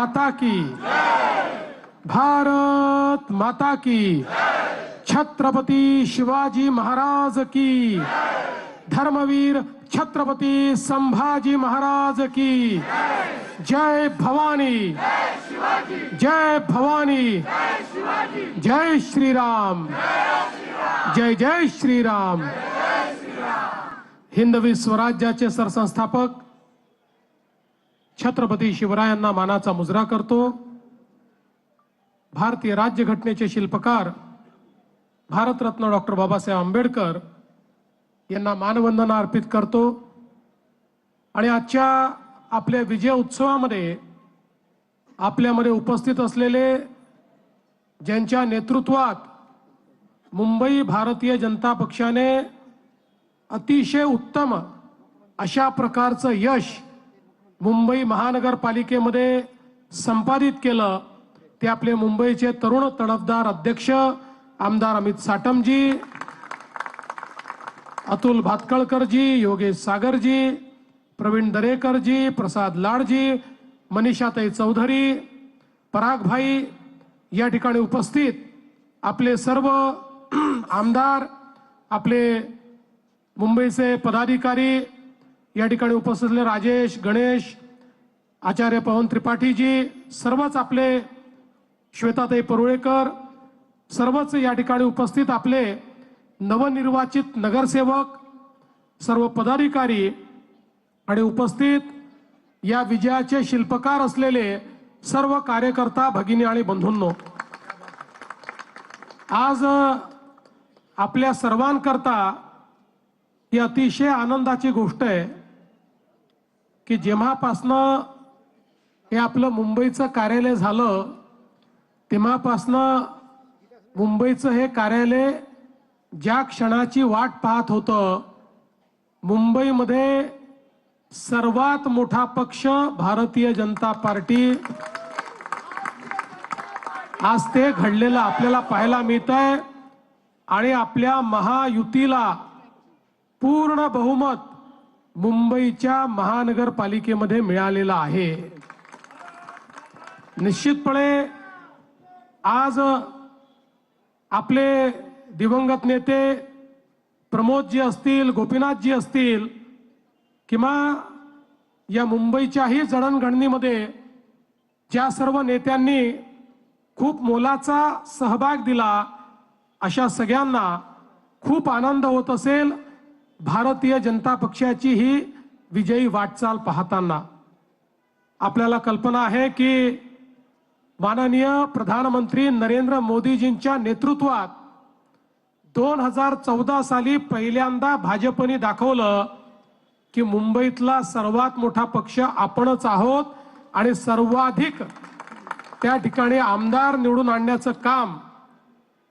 माता की, भारत माता की, छत्रपती शिवाजी महाराज की, धर्मवीर छत्रपती संभाजी महाराज की, जय भवानी, जय भवानी, जय श्री राम, जय जय श्री राम। हिंदवी स्वराज्याचे सरसंस्थापक छत्रपती शिवरायांना मानाचा मुजरा करतो। भारतीय राज्यघटनेचे शिल्पकार भारतरत्न डॉक्टर बाबासाहेब आंबेडकर यांना मानवंदना अर्पित करतो। आणि आजच्या आपल्या विजय उत्सवामध्ये आपल्यामध्ये उपस्थित असलेले ज्यांच्या नेतृत्वात मुंबई भारतीय जनता पक्षाने अतिशय उत्तम अशा प्रकारचं यश मुंबई महानगरपालिकेमध्ये संपादित केलं, ते आपले मुंबईचे तरुण तडफदार अध्यक्ष आमदार अमित साटमजी, अतुल भातखळकरजी, योगेश सागरजी, प्रवीण दरेकरजी, प्रसाद लाडजी, मनीषाताई चौधरी, परागभाई, या ठिकाणी उपस्थित आपले सर्व आमदार, आपले मुंबईचे पदाधिकारी, या ठिकाणी उपस्थित असलेले राजेश, गणेश, आचार्य पवन त्रिपाठीजी, सर्वच आपले श्वेताताई परुळेकर, सर्वच या ठिकाणी उपस्थित आपले नवनिर्वाचित नगरसेवक, सर्व पदाधिकारी आणि उपस्थित या विजयाचे शिल्पकार असलेले सर्व कार्यकर्ता भगिनी आणि बंधूंनो, आज आपल्या सर्वांकरता ही अतिशय आनंदाची गोष्ट आहे की जेव्हापासनं हे आपलं मुंबईचं कार्यालय झालं तेव्हापासनं मुंबईचं हे कार्यालय ज्या क्षणाची वाट पाहत होतं, मुंबईमध्ये सर्वात मोठा पक्ष भारतीय जनता पार्टी, आज ते घडलेलं आपल्याला पाहायला मिळतंय। आणि आपल्या महायुतीला पूर्ण बहुमत मुंबईच्या महानगरपालिकेमध्ये मिळालेलं आहे। निश्चितपणे आज आपले दिवंगत नेते प्रमोदजी असतील, गोपीनाथजी असतील, किंवा या मुंबईच्याही जडणघडणीमध्ये ज्या सर्व नेत्यांनी खूप मोलाचा सहभाग दिला, अशा सगळ्यांना खूप आनंद होत असेल भारतीय जनता पक्षाची ही विजयी वाटचाल पाहताना। आपल्याला कल्पना आहे की माननीय प्रधानमंत्री नरेंद्र मोदीजींच्या नेतृत्वात 2014 साली पहिल्यांदा भाजपने दाखवलं की मुंबईतला सर्वात मोठा पक्ष आपणच आहोत आणि सर्वाधिक त्या ठिकाणी आमदार निवडून आणण्याचं काम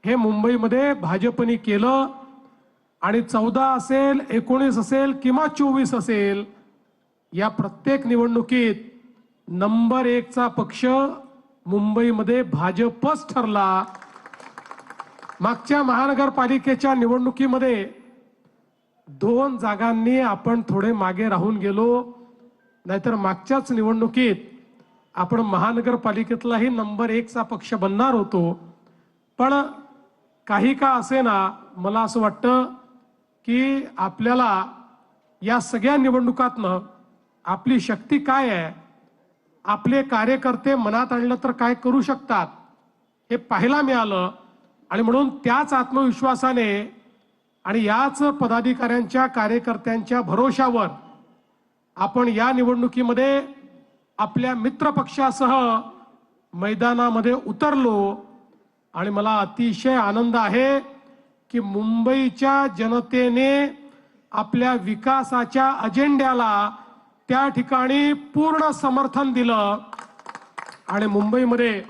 हे मुंबईमध्ये भाजपने केलं। आणि 14 असेल, 19 असेल किंवा 24 असेल, या प्रत्येक निवडणुकीत नंबर 1 चा पक्ष मुंबईमध्ये भाजपच ठरला। मागच्या महानगरपालिकेच्या निवडणुकीमध्ये 2 जागांनी आपण थोडे मागे राहून गेलो, नाहीतर मागच्याच निवडणुकीत आपण महानगरपालिकेतलाही नंबर 1 चा पक्ष बनणार होतो। पण काही का असेना, मला असं वाटतं की आपल्याला या सगळ्या निवडणुकातनं आपली शक्ती काय आहे, आपले कार्यकर्ते मनात आणलं तर काय करू शकतात, हे पाहायला मिळालं। आणि म्हणून त्याच आत्मविश्वासाने आणि याच पदाधिकाऱ्यांच्या कार्यकर्त्यांच्या भरोशावर आपण या निवडणुकीमध्ये आपल्या मित्रपक्षासह मैदानामध्ये उतरलो। आणि मला अतिशय आनंद आहे की मुंबईच्या जनतेने आपल्या विकासाच्या अजेंड्याला त्या ठिकाणी पूर्ण समर्थन दिलं आणि मुंबईमध्ये